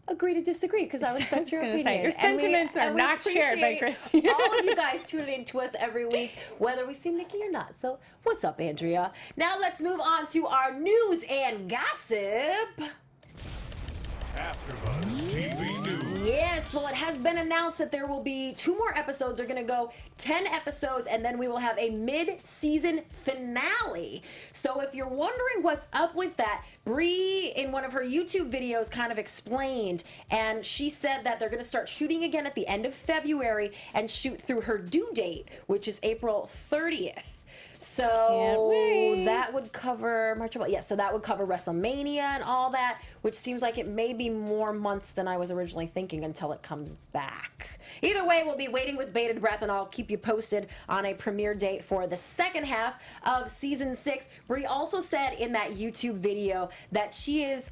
Speaker 4: agree to disagree because I respect your opinion.
Speaker 3: Say, your sentiments are not shared by Christy.
Speaker 4: all of you guys tuning in to us every week, whether we see Nikki or not. So, what's up, Andrea? Now let's move on to our news and gossip.
Speaker 2: AfterBuzz TV News.
Speaker 4: Yes, well, it has been announced that there will be 2 more episodes. They're going to go 10 episodes, and then we will have a mid-season finale. So if you're wondering what's up with that, Bree, in one of her YouTube videos, kind of explained, and she said that they're going to start shooting again at the end of February and shoot through her due date, which is April 30th. So that would cover March. Yeah, so that would cover WrestleMania and all that, which seems like it may be more months than I was originally thinking until it comes back. Either way, we'll be waiting with bated breath, and I'll keep you posted on a premiere date for the second half of season 6. Brie also said in that YouTube video that she is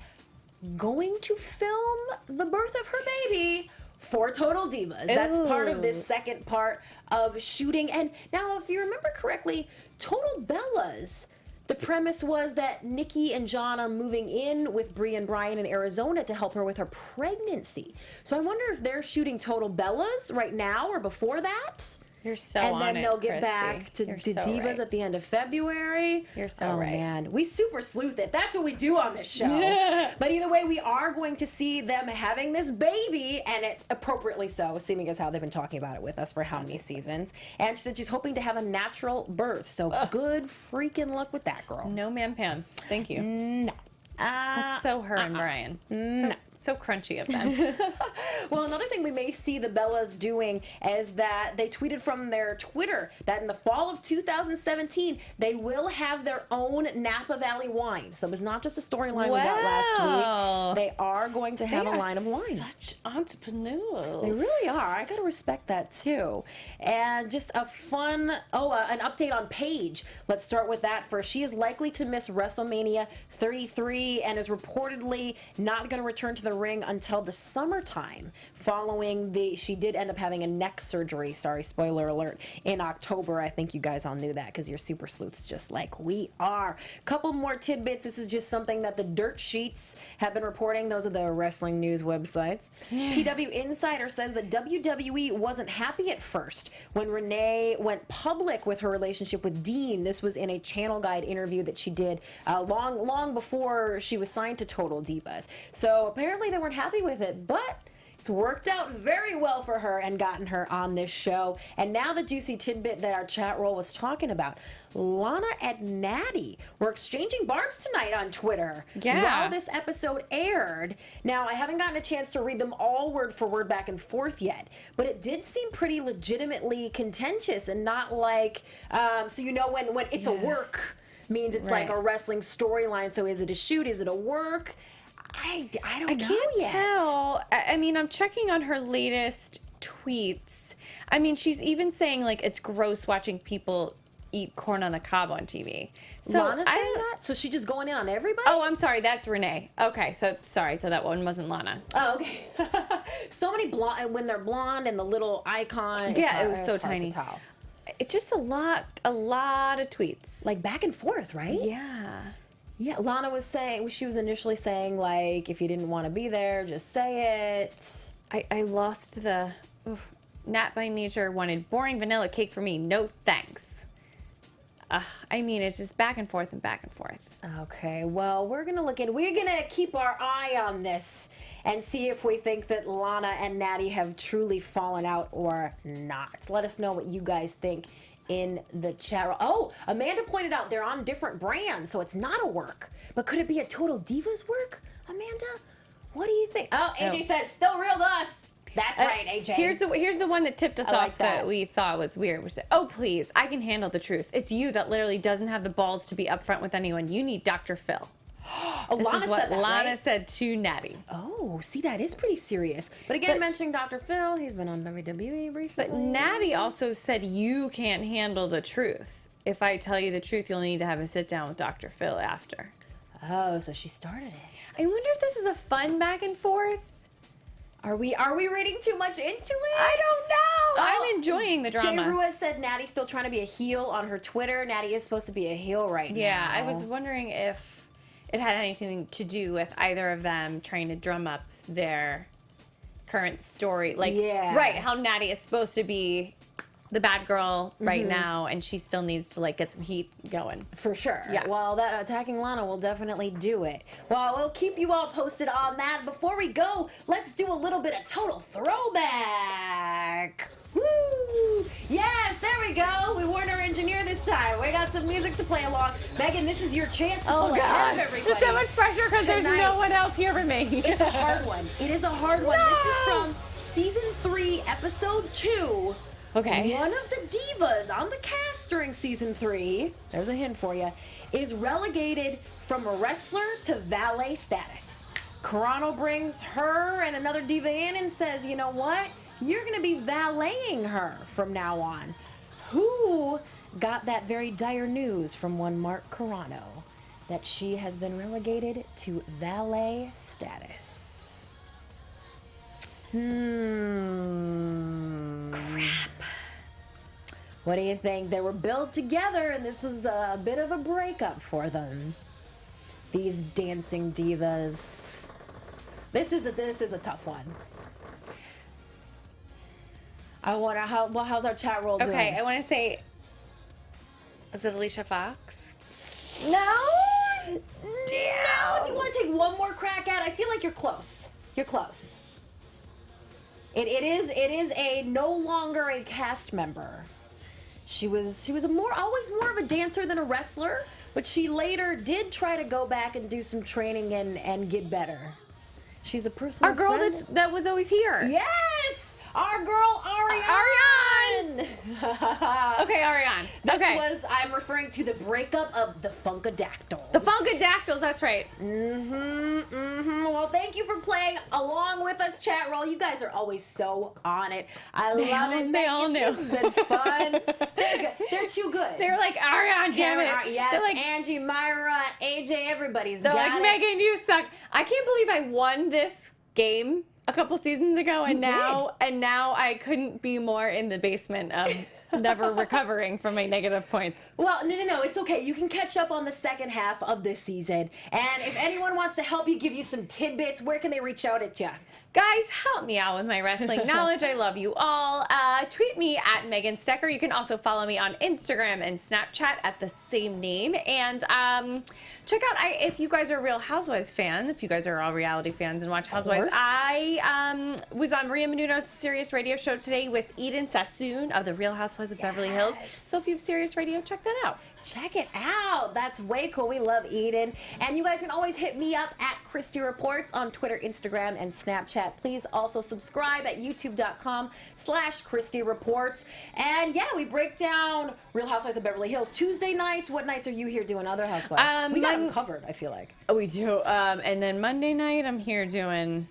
Speaker 4: going to film the birth of her baby for Total Divas. That's part of this second part of shooting. And now, if you remember correctly, Total Bellas, the premise was that Nikki and John are moving in with Bree and Brian in Arizona to help her with her pregnancy. So I wonder if they're shooting Total Bellas right now or before that.
Speaker 3: You're so
Speaker 4: and
Speaker 3: on
Speaker 4: then
Speaker 3: it,
Speaker 4: they'll get
Speaker 3: Christy.
Speaker 4: back to
Speaker 3: You're
Speaker 4: Divas
Speaker 3: right.
Speaker 4: at the end of February.
Speaker 3: You're so
Speaker 4: oh,
Speaker 3: right.
Speaker 4: Man, we super sleuth it. That's what we do on this show. But either way, we are going to see them having this baby, and it appropriately so, seeming as how they've been talking about it with us for how many seasons. And she said she's hoping to have a natural birth. So good freaking luck with that, girl.
Speaker 3: No, ma'am, Pam. Thank you.
Speaker 4: No.
Speaker 3: That's so her and Brian. So crunchy of them.
Speaker 4: Well, another thing we may see the Bellas doing is that they tweeted from their Twitter that in the fall of 2017, they will have their own Napa Valley wine. So it was not just a storyline we got last week. They are going to have a line of wine.
Speaker 3: Such entrepreneurs.
Speaker 4: They really are. I gotta respect that too. And just a fun, an update on Paige. Let's start with that first. She is likely to miss WrestleMania 33 and is reportedly not going to return to the ring until the summertime. She did end up having a neck surgery. Sorry, spoiler alert. In October. I think you guys all knew that because you're super sleuths just like we are. Couple more tidbits. This is just something that the dirt sheets have been reporting. Those are the wrestling news websites. PW Insider says that WWE wasn't happy at first when Renee went public with her relationship with Dean. This was in a Channel Guide interview that she did long before she was signed to Total Divas. So apparently they weren't happy with it, but it's It's worked out very well for her and gotten her on this show. And now the juicy tidbit that our chat roll was talking about. Lana and Natty were exchanging barbs tonight on Twitter.
Speaker 3: Yeah.
Speaker 4: While this episode aired. Now, I haven't gotten a chance to read them all word for word back and forth yet, but it did seem pretty legitimately contentious and not like, so you know when it's a work means it's like a wrestling storyline. So is it a shoot? Is it a work? I don't know yet.
Speaker 3: I can't tell. I mean, I'm checking on her latest tweets. I mean, she's even saying, like, it's gross watching people eat corn on the cob on TV. So
Speaker 4: Lana saying that? So she just going in on everybody?
Speaker 3: Oh, I'm sorry. That's Renee. Okay, so sorry. So that one wasn't Lana.
Speaker 4: Oh, okay. So many blonde, when they're blonde and the little icon.
Speaker 3: Yeah, it was so
Speaker 4: hard
Speaker 3: tiny.
Speaker 4: to tell.
Speaker 3: It's just a lot of tweets.
Speaker 4: Like back and forth, right?
Speaker 3: Yeah.
Speaker 4: Yeah, Lana was saying, she was initially saying, like, if you didn't want to be there, just say it.
Speaker 3: I lost the... Oof. Nat by Nature wanted boring vanilla cake for me. No thanks. I mean, it's just back and forth and back and forth.
Speaker 4: Okay, well, we're going to keep our eye on this and see if we think that Lana and Natty have truly fallen out or not. Let us know what you guys think in the chat. Oh, Amanda pointed out they're on different brands, so it's not a work. But could it be a Total Divas work, Amanda? What do you think? Oh, AJ says, still real to us. That's right, AJ.
Speaker 3: Here's the one that tipped us
Speaker 4: I like
Speaker 3: off that
Speaker 4: that
Speaker 3: we thought was weird. We said, oh, please, I can handle the truth. It's you that literally doesn't have the balls to be upfront with anyone. You need Dr. Phil. This
Speaker 4: Lana
Speaker 3: is what
Speaker 4: said that,
Speaker 3: Lana
Speaker 4: right?
Speaker 3: said to Natty.
Speaker 4: Oh, see, that is pretty serious. But again, mentioning Dr. Phil, he's been on WWE recently.
Speaker 3: But Natty also said you can't handle the truth. If I tell you the truth, you'll need to have a sit down with Dr. Phil after.
Speaker 4: Oh, so she started it.
Speaker 3: I wonder if this is a fun back and forth.
Speaker 4: Are we reading too much into it?
Speaker 3: I don't know.
Speaker 4: Oh,
Speaker 3: I'm enjoying the drama.
Speaker 4: Jay Ruiz said Natty's still trying to be a heel on her Twitter. Natty is supposed to be a heel right now.
Speaker 3: Yeah, I was wondering if it had anything to do with either of them trying to drum up their current story. Like, right, how Natty is supposed to be the bad girl right now, and she still needs to, like, get some heat going.
Speaker 4: For sure.
Speaker 3: Yeah.
Speaker 4: Well, that attacking Lana will definitely do it. Well, we'll keep you all posted on that. Before we go, let's do a little bit of total throwback. Woo! Yes, there we go. We weren't our engineer this time. We got some music to play along. Megan, this is your chance to pull ahead of everybody.
Speaker 3: There's so much pressure because there's no one else here for me.
Speaker 4: It's a hard one. It is a hard one. This is from season 3, episode 2.
Speaker 3: Okay.
Speaker 4: One of the divas on the cast during season 3, there's a hint for you, is relegated from a wrestler to valet status. Carano brings her and another diva in and says, you know what? You're going to be valeting her from now on. Who got that very dire news from one Mark Carano that she has been relegated to valet status? Crap. What do you think? They were built together, and this was a bit of a breakup for them. These dancing divas. This is a tough one. I wonder how's our chat roll doing?
Speaker 3: Okay, I want to say, is it Alicia Fox?
Speaker 4: No. No. Do you want to take one more crack at it? I feel like you're close. You're close. It is a no longer a cast member. She was always more of a dancer than a wrestler, but she later did try to go back and do some training and get better. She's a personal
Speaker 3: Our girl
Speaker 4: friend.
Speaker 3: that was always here.
Speaker 4: Yes! Our girl Ariane!
Speaker 3: Okay, Ariane.
Speaker 4: I'm referring to the breakup of the Funkadactyls.
Speaker 3: The Funkadactyls, that's right.
Speaker 4: Well, thank you for playing along with us, chat roll. You guys are always so on it. I love it.
Speaker 3: They all knew.
Speaker 4: This has been fun. They're good. They're too good.
Speaker 3: They were like, Ariane, damn it.
Speaker 4: Yes,
Speaker 3: They're like,
Speaker 4: Angie, Myra, AJ, everybody's
Speaker 3: they're
Speaker 4: got
Speaker 3: like,
Speaker 4: it.
Speaker 3: Megan, you suck. I can't believe I won this game a couple seasons ago, and now I couldn't be more in the basement of never recovering from my negative points.
Speaker 4: Well, no, it's okay. You can catch up on the second half of this season. And if anyone wants to help you, give you some tidbits, where can they reach out at you?
Speaker 3: Guys, help me out with my wrestling knowledge. I love you all. Tweet me at Megan Stecher. You can also follow me on Instagram and Snapchat at the same name. And check out, if you guys are a Real Housewives fan, if you guys are all reality fans and watch Housewives, I was on Maria Menounos' Sirius Radio show today with Eden Sassoon of the Real Housewives of Beverly Hills. So if you have Sirius Radio, check that out.
Speaker 4: Check it out. That's way cool. We love Eden. And you guys can always hit me up at Christy Reports on Twitter, Instagram, and Snapchat. Please also subscribe at youtube.com/Christy Reports. And yeah, we break down Real Housewives of Beverly Hills Tuesday nights. What nights are you here doing other Housewives? We got them covered, I feel like.
Speaker 3: Oh, we do. And then Monday night, I'm here doing...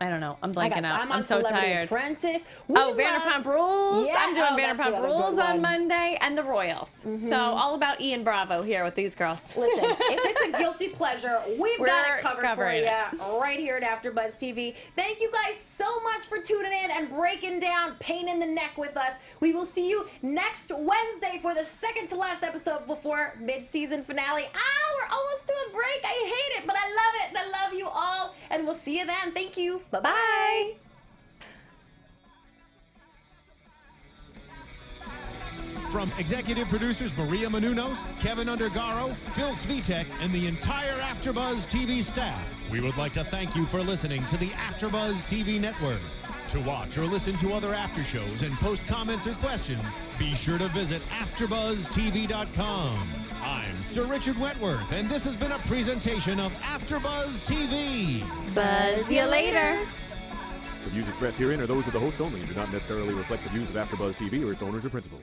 Speaker 3: I don't know. I'm blanking out. I'm so tired.
Speaker 4: Apprentice.
Speaker 3: Vanderpump Rules.
Speaker 4: Yeah.
Speaker 3: I'm doing
Speaker 4: that's the
Speaker 3: Vanderpump
Speaker 4: other
Speaker 3: Rules
Speaker 4: good
Speaker 3: on
Speaker 4: one.
Speaker 3: Monday and the Royals. So all about Ian Bravo here with these girls.
Speaker 4: Listen, if it's a guilty pleasure, we've got it covered for
Speaker 3: covering
Speaker 4: you right here at AfterBuzz TV. Thank you guys so much for tuning in and breaking down Pain in the Neck with us. We will see you next Wednesday for the second to last episode before mid-season finale. We're almost to a break. I hate it, but I love it. And I love you all. And we'll see you then. Thank you. Bye-bye.
Speaker 2: From executive producers Maria Menounos, Kevin Undergaro, Phil Svitek, and the entire AfterBuzz TV staff, we would like to thank you for listening to the AfterBuzz TV network. To watch or listen to other after shows and post comments or questions, be sure to visit AfterBuzzTV.com. I'm Sir Richard Wentworth, and this has been a presentation of AfterBuzz TV.
Speaker 3: Buzz you later.
Speaker 5: The views expressed herein are those of the hosts only and do not necessarily reflect the views of AfterBuzz TV or its owners or principals.